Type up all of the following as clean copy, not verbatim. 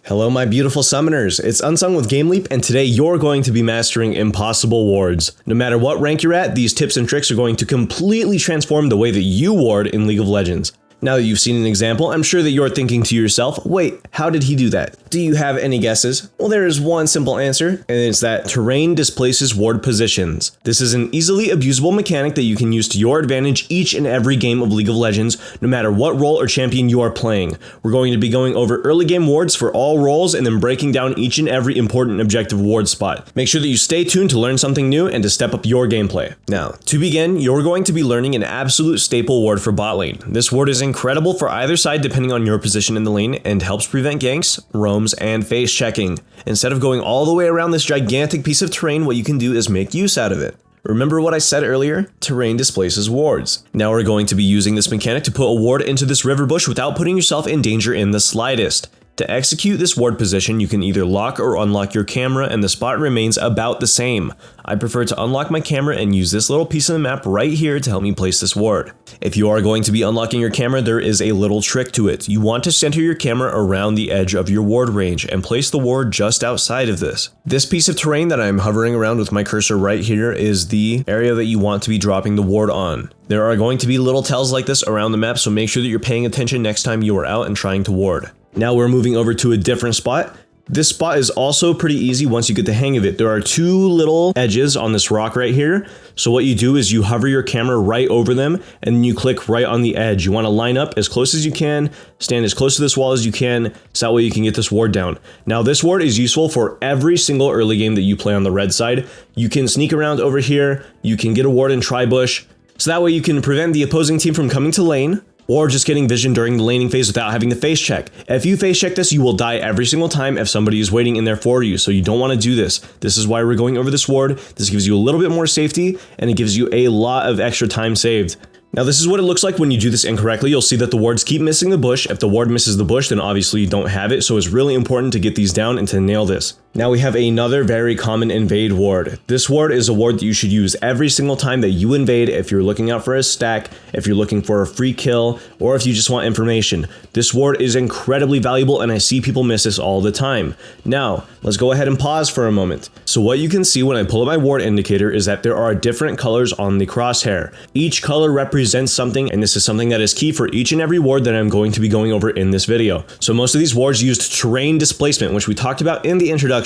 Hello my beautiful summoners, it's Unsung with GameLeap, and today you're going to be mastering impossible wards. No matter what rank you're at, these tips and tricks are going to completely transform the way that you ward in League of Legends. Now that you've seen an example, I'm sure that you're thinking to yourself, wait, how did he do that? Do you have any guesses? Well, there is one simple answer, and it's that terrain displaces ward positions. This is an easily abusable mechanic that you can use to your advantage each and every game of League of Legends, no matter what role or champion you are playing. We're going to be going over early game wards for all roles and then breaking down each and every important objective ward spot. Make sure that you stay tuned to learn something new and to step up your gameplay. Now, to begin, you're going to be learning an absolute staple ward for bot lane. This ward is incredible for either side depending on your position in the lane and helps prevent ganks, roams, and face checking. Instead of going all the way around this gigantic piece of terrain, what you can do is make use out of it. Remember what I said earlier? Terrain displaces wards. Now we're going to be using this mechanic to put a ward into this river bush without putting yourself in danger in the slightest. To execute this ward position, you can either lock or unlock your camera and the spot remains about the same. I prefer to unlock my camera and use this little piece of the map right here to help me place this ward. If you are going to be unlocking your camera, there is a little trick to it. You want to center your camera around the edge of your ward range and place the ward just outside of this. This piece of terrain that I'm hovering around with my cursor right here is the area that you want to be dropping the ward on. There are going to be little tells like this around the map, so make sure that you're paying attention next time you are out and trying to ward. Now we're moving over to a different spot. This spot is also pretty easy once you get the hang of it. There are two little edges on this rock right here. So what you do is you hover your camera right over them and then you click right on the edge. You want to line up as close as you can, stand as close to this wall as you can, so that way you can get this ward down. Now this ward is useful for every single early game that you play on the red side. You can sneak around over here, you can get a ward in tri-bush, so that way you can prevent the opposing team from coming to lane, or just getting vision during the laning phase without having to face check. If you face check this, you will die every single time if somebody is waiting in there for you, so you don't want to do this. This is why we're going over this ward. This gives you a little bit more safety, and it gives you a lot of extra time saved. Now this is what it looks like when you do this incorrectly. You'll see that the wards keep missing the bush. If the ward misses the bush, then obviously you don't have it, so it's really important to get these down and to nail this. Now we have another very common invade ward. This ward is a ward that you should use every single time that you invade if you're looking out for a stack, if you're looking for a free kill, or if you just want information. This ward is incredibly valuable and I see people miss this all the time. Now, let's go ahead and pause for a moment. So what you can see when I pull up my ward indicator is that there are different colors on the crosshair. Each color represents something, and this is something that is key for each and every ward that I'm going to be going over in this video. So most of these wards used terrain displacement, which we talked about in the introduction.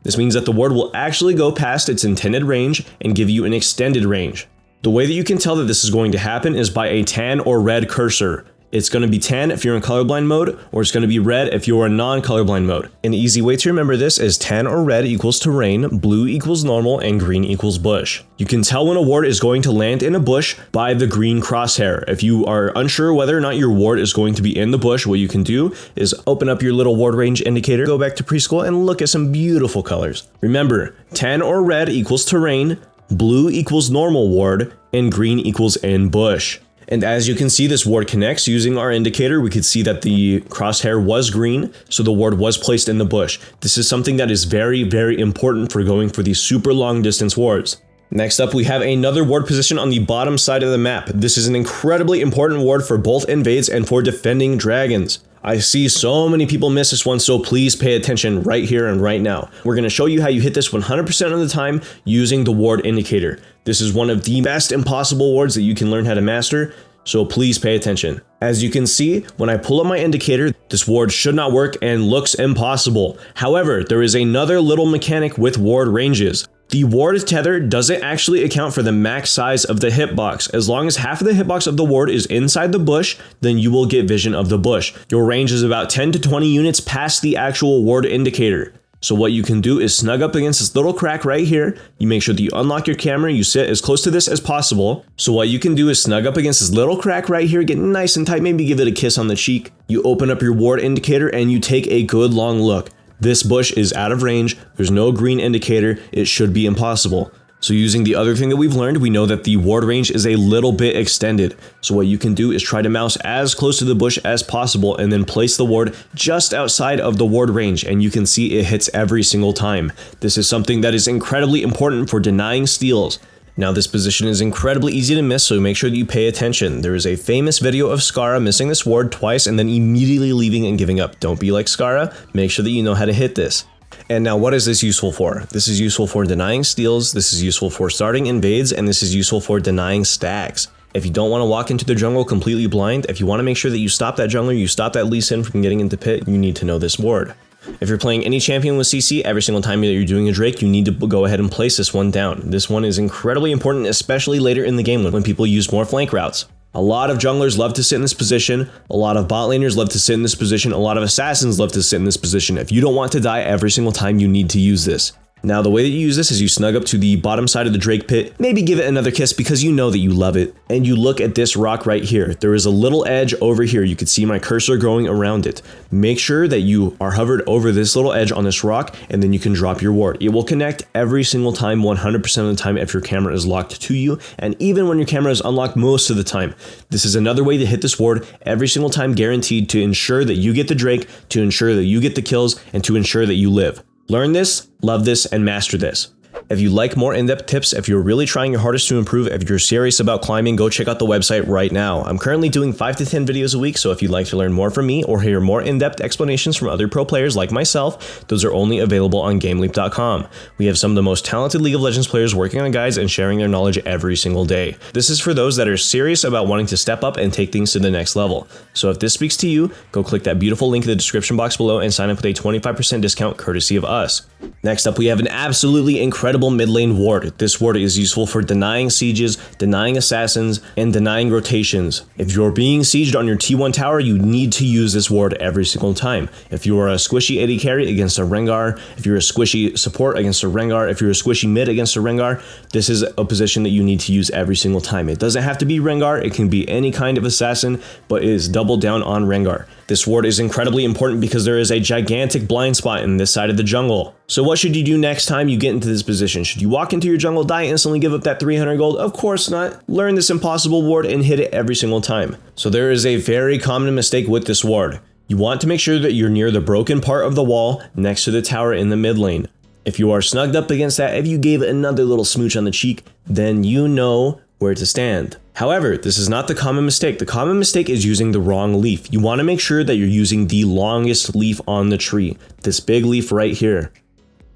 This means that the ward will actually go past its intended range and give you an extended range. The way that you can tell that this is going to happen is by a tan or red cursor. It's going to be tan if you're in colorblind mode, or it's going to be red if you're in non-colorblind mode. An easy way to remember this is tan or red equals terrain, blue equals normal, and green equals bush. You can tell when a ward is going to land in a bush by the green crosshair. If you are unsure whether or not your ward is going to be in the bush, what you can do is open up your little ward range indicator, go back to preschool, and look at some beautiful colors. Remember, tan or red equals terrain, blue equals normal ward, and green equals in bush. And as you can see, this ward connects. Using our indicator, we could see that the crosshair was green, so the ward was placed in the bush. This is something that is very, very important for going for these super long distance wards. Next up, we have another ward position on the bottom side of the map. This is an incredibly important ward for both invades and for defending dragons. I see so many people miss this one, so please pay attention right here and right now. We're going to show you how you hit this 100% of the time using the ward indicator. This is one of the best impossible wards that you can learn how to master, so please pay attention. As you can see, when I pull up my indicator, this ward should not work and looks impossible. However, there is another little mechanic with ward ranges. The ward tether doesn't actually account for the max size of the hitbox. As long as half of the hitbox of the ward is inside the bush, then you will get vision of the bush. Your range is about 10 to 20 units past the actual ward indicator. So what you can do is snug up against this little crack right here. You make sure that you unlock your camera, you sit as close to this as possible. So what you can do is snug up against this little crack right here, get nice and tight, maybe give it a kiss on the cheek. You open up your ward indicator and you take a good long look. This bush is out of range, there's no green indicator, it should be impossible. So using the other thing that we've learned, we know that the ward range is a little bit extended. So what you can do is try to mouse as close to the bush as possible and then place the ward just outside of the ward range, and you can see it hits every single time. This is something that is incredibly important for denying steals. Now this position is incredibly easy to miss, so make sure that you pay attention. There is a famous video of Skara missing this ward twice and then immediately leaving and giving up. Don't be like Skara, make sure that you know how to hit this. And now what is this useful for? This is useful for denying steals, this is useful for starting invades, and this is useful for denying stacks. If you don't want to walk into the jungle completely blind, if you want to make sure that you stop that jungler, you stop that Lee Sin from getting into pit, you need to know this ward. If you're playing any champion with CC, every single time that you're doing a Drake, you need to go ahead and place this one down. This one is incredibly important, especially later in the game when people use more flank routes. A lot of junglers love to sit in this position, a lot of bot laners love to sit in this position, a lot of assassins love to sit in this position. If you don't want to die every single time, you need to use this. Now the way that you use this is you snug up to the bottom side of the Drake pit, maybe give it another kiss because you know that you love it, and you look at this rock right here. There is a little edge over here. You can see my cursor going around it. Make sure that you are hovered over this little edge on this rock, and then you can drop your ward. It will connect every single time, 100% of the time if your camera is locked to you, and even when your camera is unlocked most of the time. This is another way to hit this ward every single time, guaranteed, to ensure that you get the Drake, to ensure that you get the kills, and to ensure that you live. Learn this, love this, and master this. If you like more in-depth tips, if you're really trying your hardest to improve, if you're serious about climbing, go check out the website right now. I'm currently doing 5 to 10 videos a week, so if you'd like to learn more from me or hear more in-depth explanations from other pro players like myself, those are only available on GameLeap.com. We have some of the most talented League of Legends players working on guides and sharing their knowledge every single day. This is for those that are serious about wanting to step up and take things to the next level. So if this speaks to you, go click that beautiful link in the description box below and sign up with a 25% discount courtesy of us. Next up, we have an absolutely incredible mid lane ward. This ward is useful for denying sieges, denying assassins, and denying rotations. If you're being sieged on your T1 tower, you need to use this ward every single time. If you are a squishy AD carry against a Rengar, if you're a squishy support against a Rengar, if you're a squishy mid against a Rengar, this is a position that you need to use every single time. It doesn't have to be Rengar, it can be any kind of assassin, but it is double down on Rengar. This ward is incredibly important because there is a gigantic blind spot in this side of the jungle. So what should you do next time you get into this position? Should you walk into your jungle, die instantly, give up that 300 gold? Of course not. Learn this impossible ward and hit it every single time. So there is a very common mistake with this ward. You want to make sure that you're near the broken part of the wall next to the tower in the mid lane. If you are snugged up against that, if you gave another little smooch on the cheek, then you know where to stand. However, this is not the common mistake. The common mistake is using the wrong leaf. You want to make sure that you're using the longest leaf on the tree, this big leaf right here.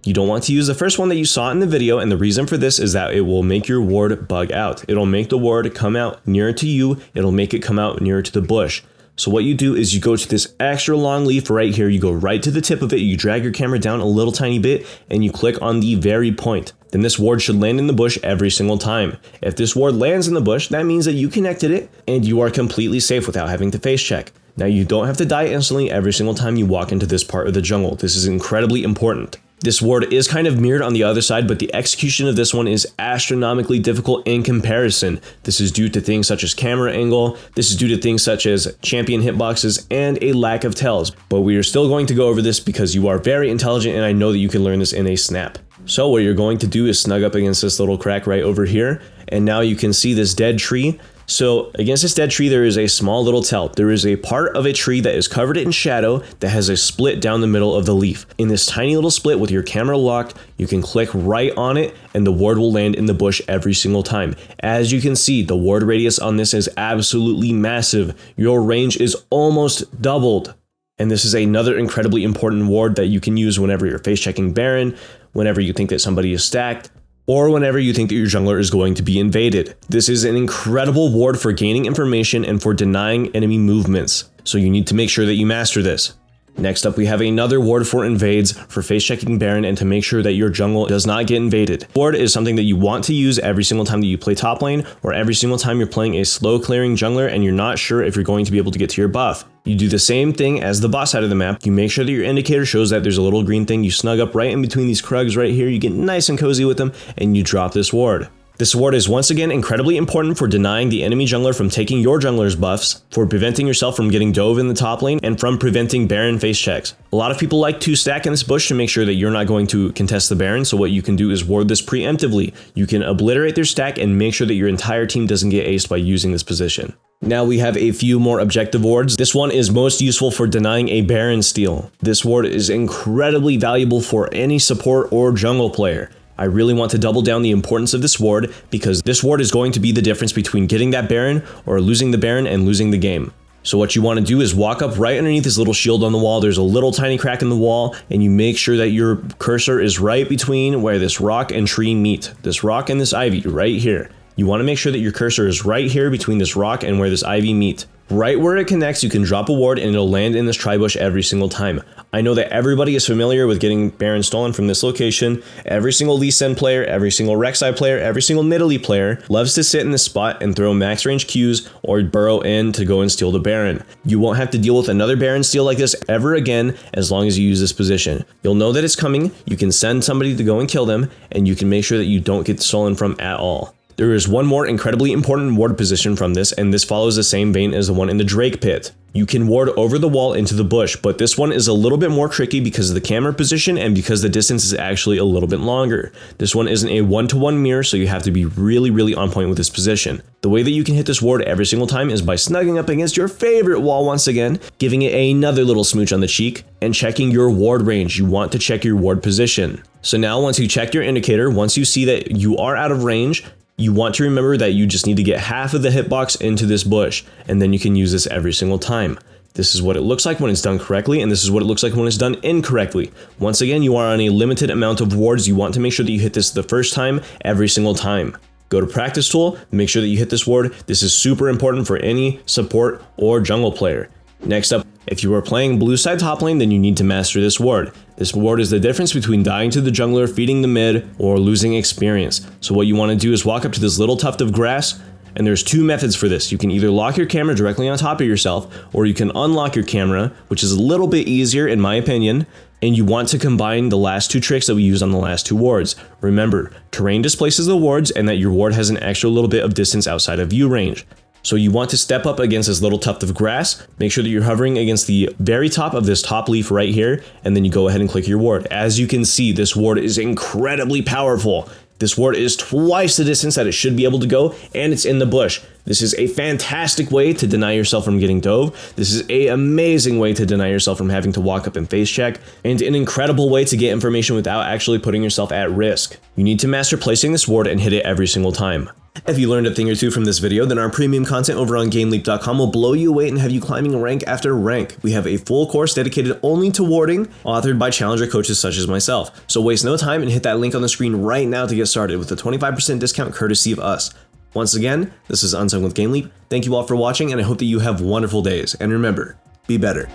You don't want to use the first one that you saw in the video, and the reason for this is that it will make your ward bug out. It'll make the ward come out nearer to you, it'll make it come out nearer to the bush. So what you do is you go to this extra long leaf right here, you go right to the tip of it, you drag your camera down a little tiny bit, and you click on the very point. Then this ward should land in the bush every single time. If this ward lands in the bush, that means that you connected it, and you are completely safe without having to face check. Now you don't have to die instantly every single time you walk into this part of the jungle. This is incredibly important. This ward is kind of mirrored on the other side, but the execution of this one is astronomically difficult in comparison. This is due to things such as camera angle, this is due to things such as champion hitboxes, and a lack of tells. But we are still going to go over this because you are very intelligent and I know that you can learn this in a snap. So what you're going to do is snug up against this little crack right over here, and now you can see this dead tree. So against this dead tree, there is a small little tell. There is a part of a tree that is covered in shadow that has a split down the middle of the leaf. In this tiny little split with your camera locked, you can click right on it and the ward will land in the bush every single time. As you can see, the ward radius on this is absolutely massive. Your range is almost doubled. And this is another incredibly important ward that you can use whenever you're face checking Baron, whenever you think that somebody is stacked, or whenever you think that your jungler is going to be invaded. This is an incredible ward for gaining information and for denying enemy movements, so you need to make sure that you master this. Next up, we have another ward for invades, for face checking Baron, and to make sure that your jungle does not get invaded. Ward is something that you want to use every single time that you play top lane, or every single time you're playing a slow clearing jungler and you're not sure if you're going to be able to get to your buff. You do the same thing as the bot side of the map. You make sure that your indicator shows that there's a little green thing. You snug up right in between these krugs right here. You get nice and cozy with them, and you drop this ward. This ward is once again incredibly important for denying the enemy jungler from taking your jungler's buffs, for preventing yourself from getting dove in the top lane, and from preventing Baron face checks. A lot of people like to stack in this bush to make sure that you're not going to contest the Baron, so what you can do is ward this preemptively. You can obliterate their stack and make sure that your entire team doesn't get aced by using this position. Now we have a few more objective wards. This one is most useful for denying a Baron steal. This ward is incredibly valuable for any support or jungle player. I really want to double down the importance of this ward because this ward is going to be the difference between getting that Baron or losing the Baron and losing the game. So what you want to do is walk up right underneath this little shield on the wall. There's a little tiny crack in the wall, and you make sure that your cursor is right between where this rock and tree meet. This rock and this ivy right here. You want to make sure that your cursor is right here between this rock and where this ivy meet. Right where it connects, you can drop a ward and it'll land in this tri-bush every single time. I know that everybody is familiar with getting Baron stolen from this location. Every single Lee Sin player, every single Rek'Sai player, every single Nidalee player loves to sit in this spot and throw max range Qs or burrow in to go and steal the Baron. You won't have to deal with another Baron steal like this ever again as long as you use this position. You'll know that it's coming, you can send somebody to go and kill them, and you can make sure that you don't get stolen from at all. There is one more incredibly important ward position from this, and this follows the same vein as the one in the Drake pit. You can ward over the wall into the bush, but this one is a little bit more tricky because of the camera position and because the distance is actually a little bit longer. This one isn't a one-to-one mirror, so you have to be really on point with this position. The way that you can hit this ward every single time is by snugging up against your favorite wall once again, giving it another little smooch on the cheek, and checking your ward range. You want to check your ward position. So now once you check your indicator, once you see that you are out of range, you want to remember that you just need to get half of the hitbox into this bush, and then you can use this every single time. This is what it looks like when it's done correctly, and this is what it looks like when it's done incorrectly. Once again, you are on a limited amount of wards. You want to make sure that you hit this the first time, every single time. Go to practice tool, make sure that you hit this ward. This is super important for any support or jungle player. Next up, if you are playing blue side top lane, then you need to master this ward. This ward is the difference between dying to the jungler, feeding the mid, or losing experience. So what you want to do is walk up to this little tuft of grass, and there's two methods for this. You can either lock your camera directly on top of yourself, or you can unlock your camera, which is a little bit easier in my opinion, and you want to combine the last two tricks that we used on the last two wards. Remember, terrain displaces the wards, and that your ward has an extra little bit of distance outside of view range. So you want to step up against this little tuft of grass, make sure that you're hovering against the very top of this top leaf right here, and then you go ahead and click your ward. As you can see, this ward is incredibly powerful. This ward is twice the distance that it should be able to go, and it's in the bush. This is a fantastic way to deny yourself from getting dove. This is an amazing way to deny yourself from having to walk up and face check, and an incredible way to get information without actually putting yourself at risk. You need to master placing this ward and hit it every single time. If you learned a thing or two from this video, then our premium content over on GameLeap.com will blow you away and have you climbing rank after rank. We have a full course dedicated only to warding, authored by challenger coaches such as myself. So waste no time and hit that link on the screen right now to get started with a 25% discount courtesy of us. Once again, this is Unsung with GameLeap. Thank you all for watching, and I hope that you have wonderful days. And remember, be better.